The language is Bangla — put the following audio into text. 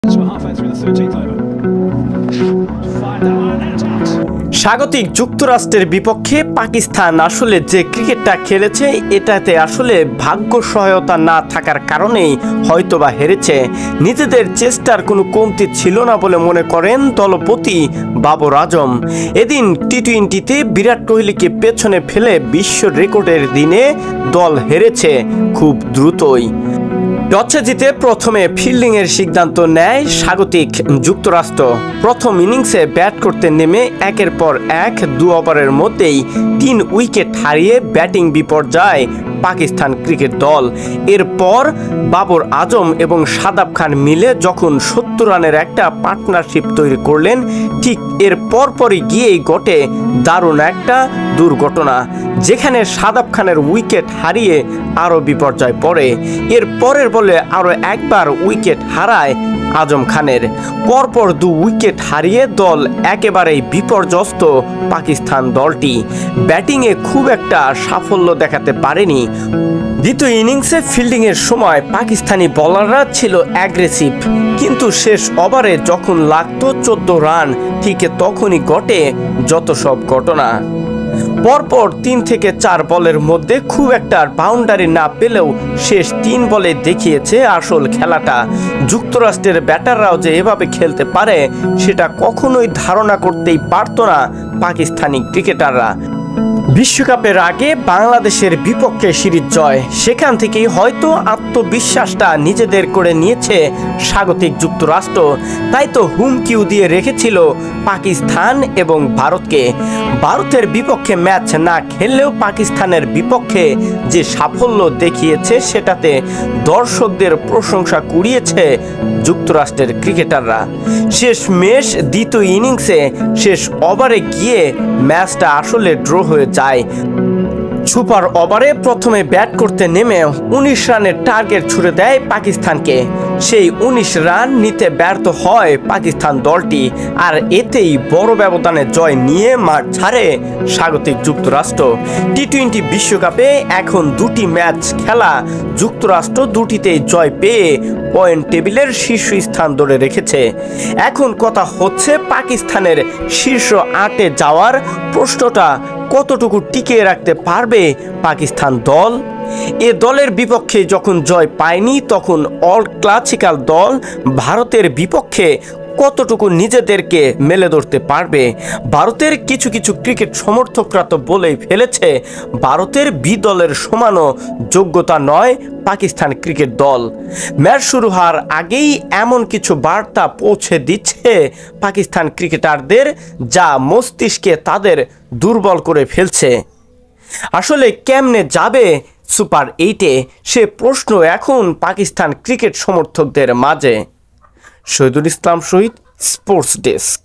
We're halfway through the 13th over. Fired that one and it's out. স্বাগতিক যুক্তরাষ্ট্রের বিপক্ষে পাকিস্তান আসলে যে ক্রিকেটটা খেলেছে এটাতে আসলে ভাগ্য সহায়তা না থাকার কারণেই হয়তোবা হেরেছে। নিজেদের চেষ্টার কোনো কমতি ছিল না বলে মনে করেন দলপতি বাবর আজম। এদিন টি-20তে বিরাট কোহলিকে পেছনে ফেলে বিশ্ব রেকর্ডের দিনে দল হেরেছে খুব দ্রুতই। টসে জিতে প্রথমে ফিল্ডিংয়ের সিদ্ধান্ত নেয় স্বাগতিক যুক্তরাষ্ট্র। প্রথম ইনিংসে ব্যাট করতে নেমে একের পর এক 2 ওভারের মধ্যেই 3 উইকেট হারিয়ে ব্যাটিং বিপর্যয় পাকিস্তান ক্রিকেট দল। এরপর বাবর আজম এবং শাদাব খান মিলে যখন 70 রানের একটা পার্টনারশিপ তৈরি করলেন, ঠিক এর পরপরই গিয়েই ঘটে দারুণ একটা দুর্ঘটনা, যেখানে শাদাব খানের উইকেট হারিয়ে আরও বিপর্যয় পড়ে। এর পরের বলে আরও একবার উইকেট হারায় আজম খানের। পরপর 2 উইকেট হারিয়ে দল একেবারেই বিপর্যস্ত পাকিস্তান দলটি। ব্যাটিংয়ে খুব একটা সাফল্য দেখাতে পারেনি। দ্বিতীয় ইনিংসে ফিল্ডিংয়ের সময় পাকিস্তানি বোলাররা ছিল অ্যাগ্রেসিভ, কিন্তু শেষ ওভারে যখন লাগতো 14 রান, ঠিক তখনই ঘটে যত সব ঘটনা। পরপর 3 থেকে 4 বলের মধ্যে খুব একটা বাউন্ডারি না পেলেও শেষ 3 বলে দেখিয়েছে আসল খেলাটা। যুক্তরাষ্ট্রের ব্যাটাররাও যে এভাবে খেলতে পারে সেটা কখনোই ধারণা করতেই পারত না পাকিস্তানি ক্রিকেটাররা। বিশ্বকাপের আগে বাংলাদেশের বিপক্ষে সিরিজ জয়, সেখান থেকেই হয়তো আত্মবিশ্বাসটা নিজেদের করে নিয়েছে স্বাগতিক যুক্তরাষ্ট্র। তাই তো হুমকিও দিয়ে রেখেছিল পাকিস্তান এবং ভারতকে। ভারতের বিপক্ষে ম্যাচ না খেললেও পাকিস্তানের বিপক্ষে যে সাফল্য দেখিয়েছে সেটাতে দর্শকদের প্রশংসা কুড়িয়েছে যুক্তরাষ্ট্রের ক্রিকেটাররা। শেষমেশ দ্বিতীয় ইনিংসে শেষ ওভারে গিয়ে ম্যাচটা আসলে ড্র হয়ে যায়। সুপার ওভারে প্রথমে ব্যাট করতে নেমে 19 রানের টার্গেট ছুড়ে দেয় পাকিস্তানকে। সেই 19 রান নিতে ব্যর্থ হয় পাকিস্তান দলটি, আর এতেই বড় ব্যবধানে জয় নিয়ে মাঠ ছাড়ে স্বাগতিক যুক্তরাষ্ট্র। টি-20 বিশ্বকাপে এখন 2টি ম্যাচ খেলা যুক্তরাষ্ট্র 2টিতেই জয় পেয়ে পয়েন্ট টেবিলের শীর্ষস্থান ধরে রেখেছে। এখন কথা হচ্ছে পাকিস্তানের শীর্ষ 8-এ যাওয়ার প্রশ্নটা কতটুকু টিকিয়ে রাখতে পারবে পাকিস্তান দল। এ দলের বিপক্ষে যখন জয় পায়নি তখন অল ক্লাসিক্যাল দল ভারতের বিপক্ষে কতটুকু নিজেদেরকে মেলে ধরতে পারবে। ভারতের কিছু কিছু ক্রিকেট সমর্থকরা তো বলেই ফেলেছে ভারতের বি দলের সমানও যোগ্যতা নয় পাকিস্তান ক্রিকেট দল। ম্যাচ শুরু হওয়ার আগেই এমন কিছু বার্তা পৌঁছে দিচ্ছে পাকিস্তান ক্রিকেটারদের, যা মস্তিষ্কে তাদের দুর্বল করে ফেলছে। আসলে কেমনে যাবে সুপার 8-এ সে প্রশ্ন এখন পাকিস্তান ক্রিকেট সমর্থকদের মাঝে। শহীদুল ইসলাম শহীদ, স্পোর্টস ডেস্ক।